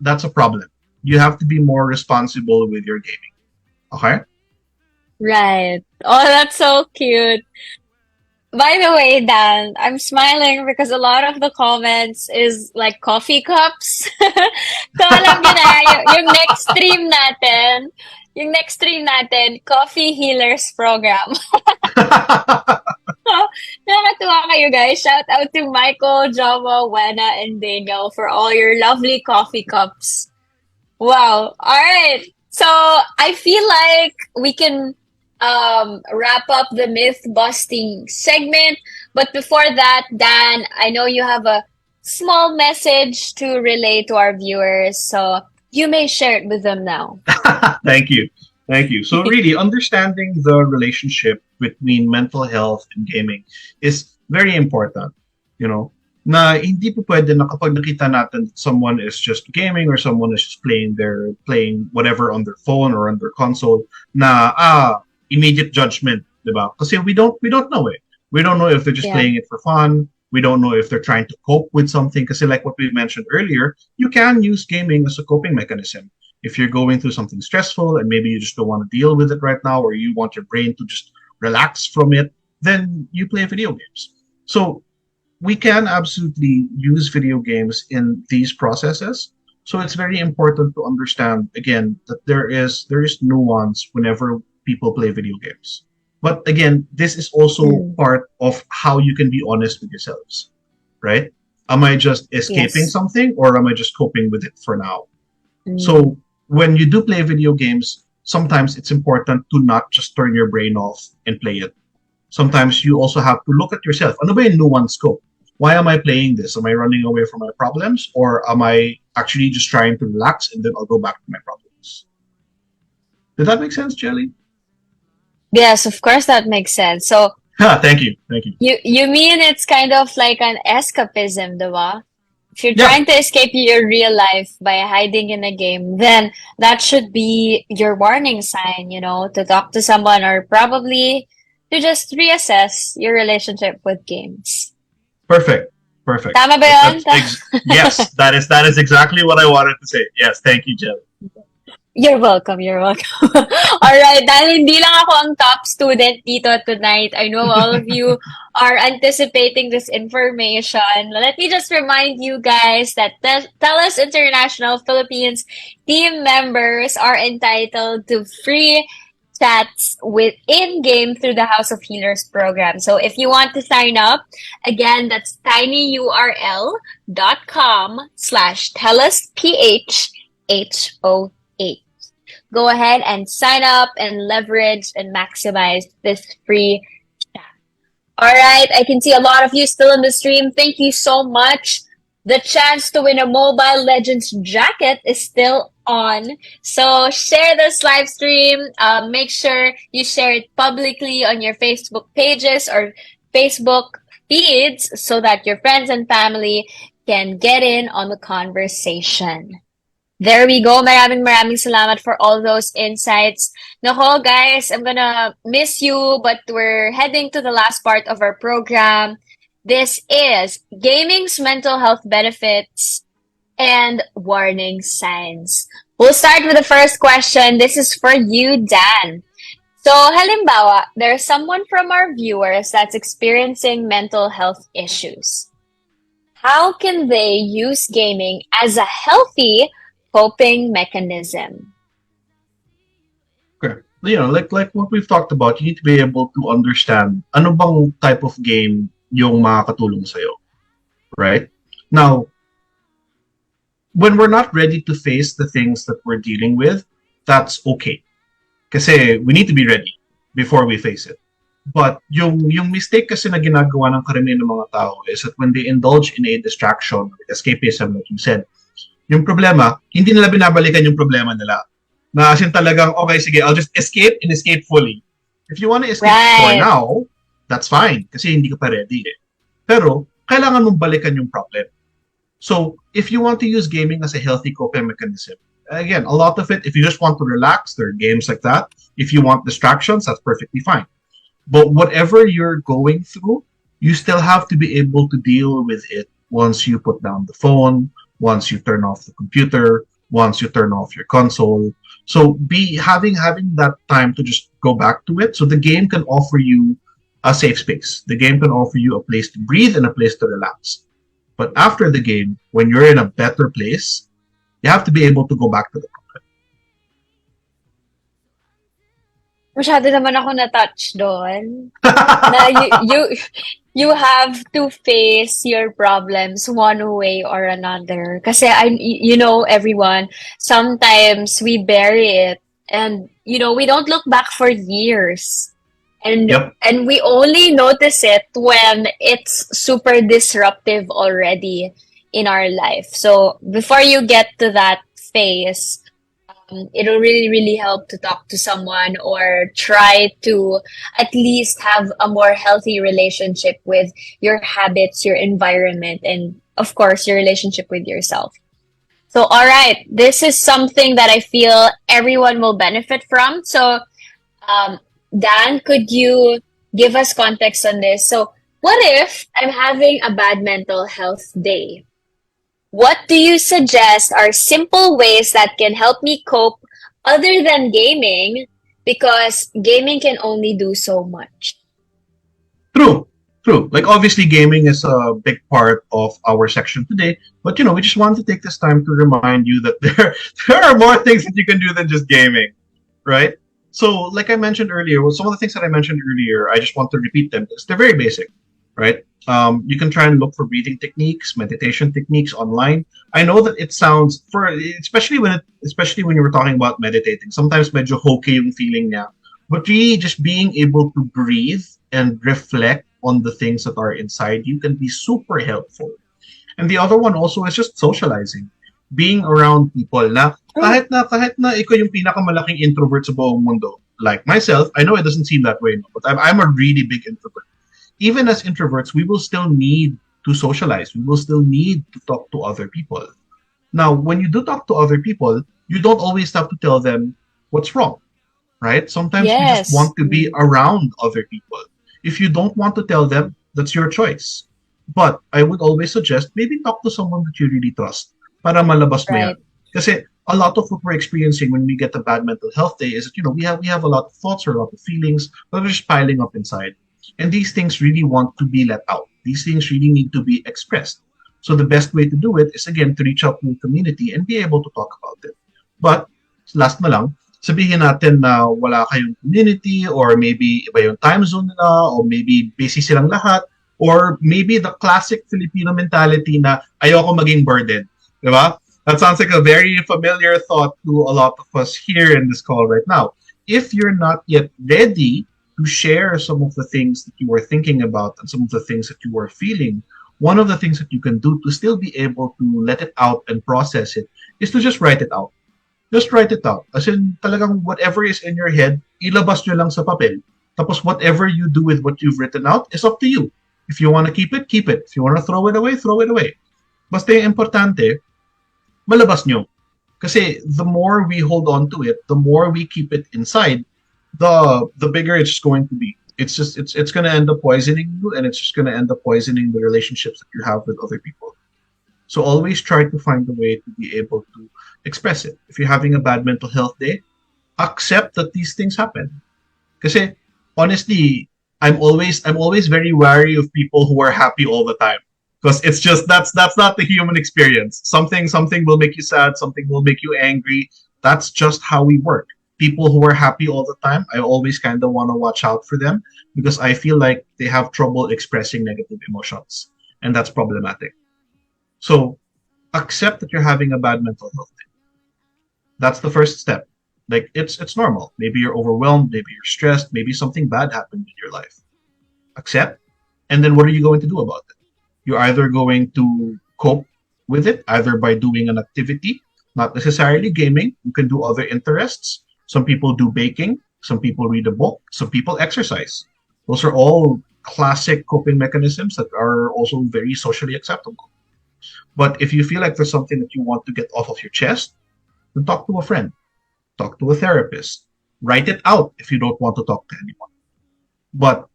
That's a problem. You have to be more responsible with your gaming. Okay? Right. Oh, that's so cute. By the way, Dan, I'm smiling because a lot of the comments is like coffee cups. So alam niyo na, yung next stream natin, Coffee Healers Program. So, nakakatuwa kayo guys. Shout out to Michael, Java, Wena, and Daniel for all your lovely coffee cups. Wow. All right. So I feel like we can wrap up the myth busting segment. But before that, Dan, I know you have a small message to relay to our viewers. So you may share it with them now. Thank you. So really, understanding the relationship between mental health and gaming is very important. Na hindi po pwede na kapag nakita natin that someone is just gaming or someone is just playing whatever on their phone or on their console na immediate judgment, diba? Kasi we don't know it. We don't know if they're just playing it for fun. We don't know if they're trying to cope with something. Kasi like what we mentioned earlier, you can use gaming as a coping mechanism. If you're going through something stressful and maybe you just don't want to deal with it right now or you want your brain to just relax from it, then you play video games. So we can absolutely use video games in these processes. So it's very important to understand, again, that there is nuance whenever people play video games. But again, this is also part of how you can be honest with yourselves, right? Am I just escaping something or am I just coping with it for now? So when you do play video games, sometimes it's important to not just turn your brain off and play it. Sometimes you also have to look at yourself. Ano ba yung nuance ko? Why am I playing this? Am I running away from my problems or am I actually just trying to relax and then I'll go back to my problems? Did that make sense, Jelly? Yes, of course that makes sense. So Thank you. you mean it's kind of like an escapism, diba? If you're trying to escape your real life by hiding in a game, then that should be your warning sign, to talk to someone or probably to just reassess your relationship with games. Perfect. Tama ba yun? Yes, that is exactly what I wanted to say. Yes, thank you, Jelly. You're welcome. Alright, dahil hindi lang ako ang top student dito tonight, I know all of you are anticipating this information. Let me just remind you guys that TELUS International Philippines team members are entitled to free chats in-game through the House of Healers program. So if you want to sign up, again, that's tinyurl.com/TELUSPHHO8. Go ahead and sign up and leverage and maximize this free chat. All right, I can see a lot of you still in the stream. Thank you so much. The chance to win a Mobile Legends jacket is still on. So share this live stream. Make sure you share it publicly on your Facebook pages or Facebook feeds so that your friends and family can get in on the conversation. There we go. Maraming salamat for all those insights. Nako, guys, I'm gonna miss you, but we're heading to the last part of our program. This is gaming's mental health benefits and warning signs. We'll start with the first question. This is for you, Dan. So, halimbawa, there's someone from our viewers that's experiencing mental health issues. How can they use gaming as a healthy coping mechanism? Okay. Like what we've talked about, you need to be able to understand ano bang type of game yung makakatulong sa'yo. Right? Now, when we're not ready to face the things that we're dealing with, that's okay. Kasi we need to be ready before we face it. But yung mistake kasi na ginagawa ng karamihan ng mga tao is that when they indulge in a distraction, escapism, like you said, yung problema, hindi nila binabalikan yung problema nila. Na as in talagang, okay, sige, I'll just escape and escape fully. If you want to escape for now, that's fine. Kasi hindi ka pa ready eh. Pero, kailangan mong balikan yung problem. So, if you want to use gaming as a healthy coping mechanism, again, a lot of it, if you just want to relax, there are games like that. If you want distractions, that's perfectly fine. But whatever you're going through, you still have to be able to deal with it once you put down the phone, once you turn off the computer, once you turn off your console. So having that time to just go back to it. So the game can offer you a safe space. The game can offer you a place to breathe and a place to relax. But after the game, when you're in a better place, you have to be able to go back to the problem. Masyado naman ako na-touch doon. Na you have to face your problems one way or another. Kasi everyone, sometimes we bury it and we don't look back for years. And and we only notice it when it's super disruptive already in our life. So before you get to that phase, it'll really, really help to talk to someone or try to at least have a more healthy relationship with your habits, your environment, and of course, your relationship with yourself. So, all right, this is something that I feel everyone will benefit from. So, Dan, could you give us context on this? So, what if I'm having a bad mental health day? What do you suggest are simple ways that can help me cope other than gaming? Because gaming can only do so much. True. Like obviously gaming is a big part of our section today, but we just want to take this time to remind you that there are more things that you can do than just gaming, right? So like I mentioned earlier, some of the things that I mentioned earlier, I just want to repeat them because they're very basic, right? You can try and look for breathing techniques, meditation techniques online. I know that it sounds especially when you were talking about meditating, sometimes medyo hokey yung feeling niya. But really just being able to breathe and reflect on the things that are inside you can be super helpful. And the other one also is just socializing. Being around people na kahit na ikaw yung pinakamalaking introvert sa buong mundo. Like myself, I know it doesn't seem that way, but I'm a really big introvert. Even as introverts, we will still need to socialize. We will still need to talk to other people. Now, when you do talk to other people, you don't always have to tell them what's wrong, right? Sometimes you just want to be around other people. If you don't want to tell them, that's your choice. But I would always suggest maybe talk to someone that you really trust para malabas mo yan. Kasi a lot of what we're experiencing when we get a bad mental health day is that, we have a lot of thoughts or a lot of feelings that are just piling up inside. And these things really want to be let out. These things really need to be expressed. So the best way to do it is, again, to reach out to the community and be able to talk about it. But, last na lang, sabihin natin na wala kayong community or maybe iba yung time zone nila or maybe busy silang lahat or maybe the classic Filipino mentality na ayoko maging burden. Diba? That sounds like a very familiar thought to a lot of us here in this call right now. If you're not yet ready to share some of the things that you are thinking about and some of the things that you are feeling, one of the things that you can do to still be able to let it out and process it is to just write it out. Just write it out. As in, talagang whatever is in your head, ilabas nyo lang sa papel. Tapos whatever you do with what you've written out is up to you. If you want to keep it, keep it. If you want to throw it away, throw it away. Basta yung importante, malabas nyo. Kasi the more we hold on to it, the more we keep it inside, the bigger it's going to be. It's gonna end up poisoning you, and it's just gonna end up poisoning the relationships that you have with other people. So always try to find a way to be able to express it. If you're having a bad mental health day, accept that these things happen. Kasi honestly, I'm always very wary of people who are happy all the time. Because it's just that's not the human experience. Something will make you sad, something will make you angry. That's just how we work. People who are happy all the time, I always kind of want to watch out for them because I feel like they have trouble expressing negative emotions, and that's problematic. So accept that you're having a bad mental health day. That's the first step. Like it's normal. Maybe you're overwhelmed, maybe you're stressed, maybe something bad happened in your life. Accept, and then what are you going to do about it? You're either going to cope with it either by doing an activity, not necessarily gaming. You can do other interests. Some people do baking, some people read a book, some people exercise. Those are all classic coping mechanisms that are also very socially acceptable. But if you feel like there's something that you want to get off of your chest, then talk to a friend, talk to a therapist, write it out if you don't want to talk to anyone. But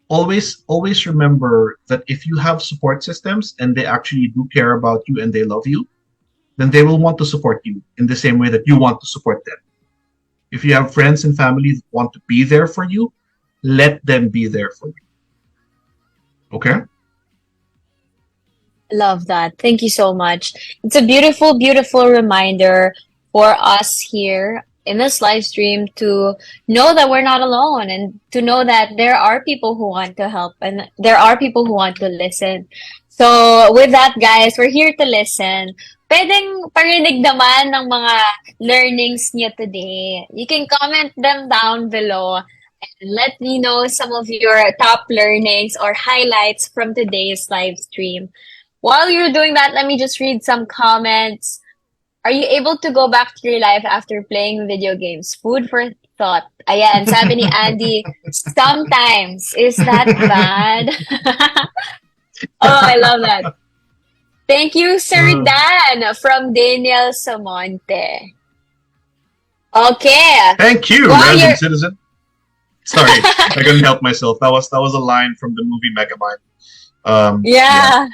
always remember that if you have support systems and they actually do care about you and they love you, then they will want to support you in the same way that you want to support them. If you have friends and family that want to be there for you, let them be there for you. Okay? Love that. Thank you so much. It's a beautiful, beautiful reminder for us here in this live stream to know that we're not alone and to know that there are people who want to help and there are people who want to listen. So with that, guys, we're here to listen. Pwedeng parinig naman ng mga learnings niyo today. You can comment them down below and let me know some of your top learnings or highlights from today's live stream. While you're doing that, let me just read some comments. Are you able to go back to your life after playing video games? Food for thought. Ayan, sabi ni Andy, sometimes. Is that bad? Oh, I love that. Thank you, Sir Dan from Daniel Samonte. Okay. Thank you, While resident you're- citizen. Sorry, I couldn't help myself. That was a line from the movie Megamind. Yeah.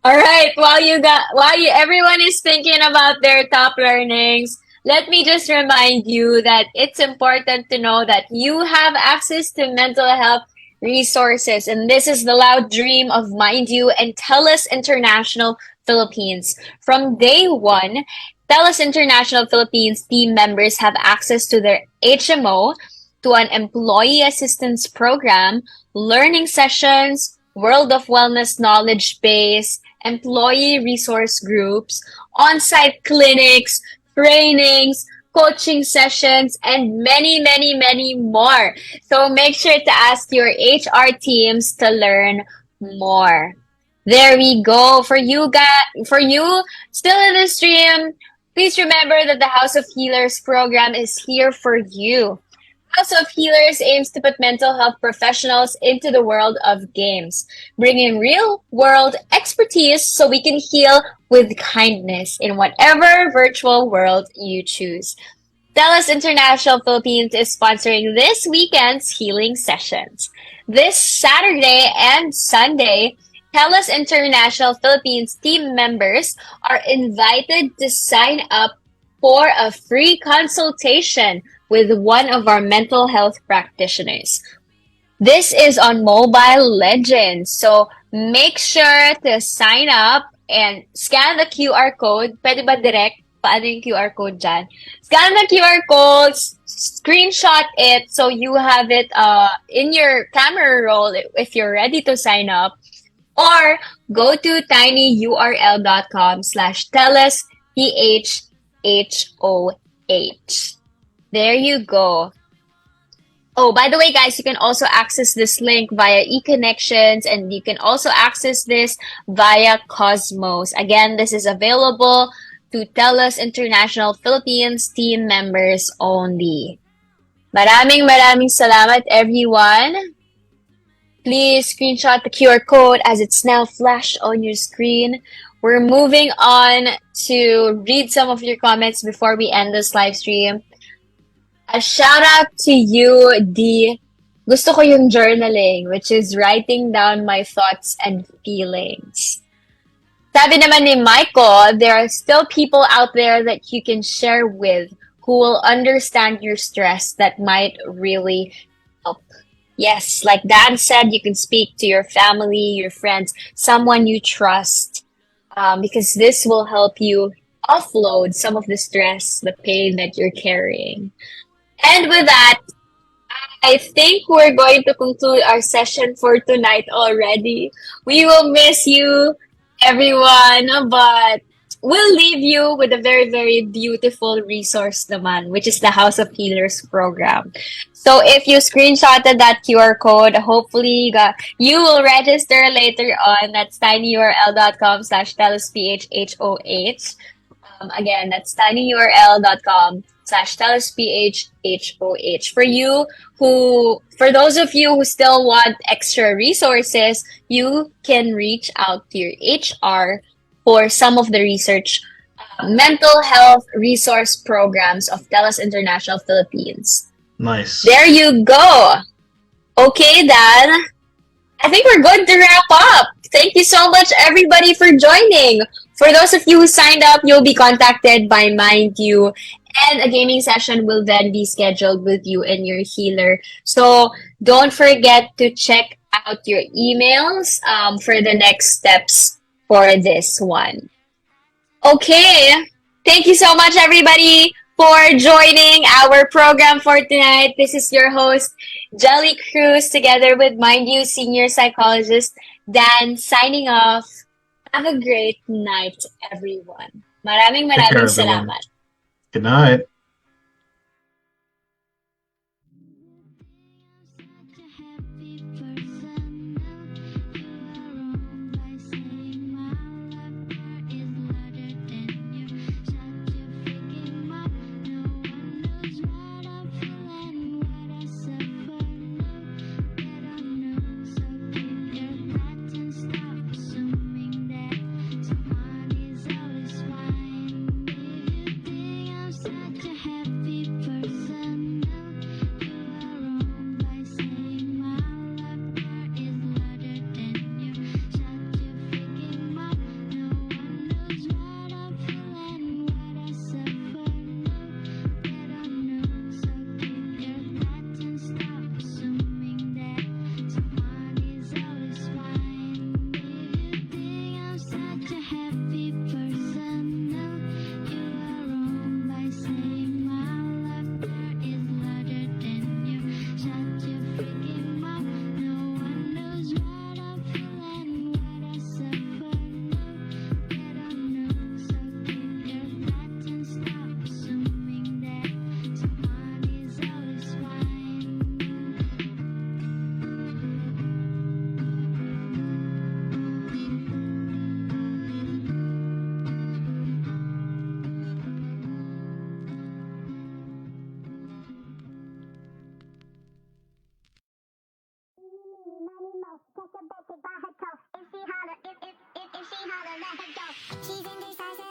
All right. Everyone is thinking about their top learnings, let me just remind you that it's important to know that you have access to mental health resources, and this is the loud dream of Mind You and TELUS International Philippines. From day one, TELUS International Philippines team members have access to their HMO, to an employee assistance program, learning sessions, World of Wellness knowledge base, employee resource groups, on-site clinics, trainings, coaching sessions, and many, many, many more. So make sure to ask your HR teams to learn more. There we go. For you still in the stream, please remember that the House of Healers program is here for you. House of Healers aims to put mental health professionals into the world of games, bringing real-world expertise so we can heal with kindness in whatever virtual world you choose. TELUS International Philippines is sponsoring this weekend's healing sessions. This Saturday and Sunday, TELUS International Philippines team members are invited to sign up for a free consultation with one of our mental health practitioners. This is on Mobile Legends, so make sure to sign up and scan the QR code. Pwede ba direct? Paano yung QR code dyan? Scan the QR code, screenshot it so you have it in your camera roll if you're ready to sign up. Or go to tinyurl.com/TELUS There you go. Oh, by the way, guys, you can also access this link via eConnections, and you can also access this via Cosmos. Again, this is available to TELUS International Philippines team members only. Maraming salamat, everyone. Please screenshot the QR code as it's now flashed on your screen. we're moving on to read some of your comments before we end this live stream. A shout out to you, D. Gusto ko yung journaling, which is writing down my thoughts and feelings. Sabi naman ni Michael, there are still people out there that you can share with who will understand your stress that might really help. Yes, like Dan said, you can speak to your family, your friends, someone you trust, because this will help you offload some of the stress, the pain that you're carrying. And with that, I think we're going to conclude our session for tonight already. We will miss you, everyone, but we'll leave you with a very, very beautiful resource naman, which is the House of Healers program. So if you screenshotted that QR code, hopefully you will register later on. That's tinyurl.com/telusphoh. Again, that's tinyurl.com/telusphoh. For those of you who still want extra resources, you can reach out to your HR for some of the research mental health resource programs of TELUS International Philippines. Nice. There you go. Okay, Dan. I think we're good to wrap up. Thank you so much, everybody, for joining. For those of you who signed up, you'll be contacted by Mind You, and a gaming session will then be scheduled with you and your healer. So don't forget to check out your emails for the next steps for this one. Okay. Thank you so much, everybody, for joining our program for tonight. This is your host, Jelly Cruz, together with Mind You Senior Psychologist Dan, signing off. Have a great night, everyone. Maraming Take care, everyone. salamat. Good night. If she holler, let her go. She's indecisive.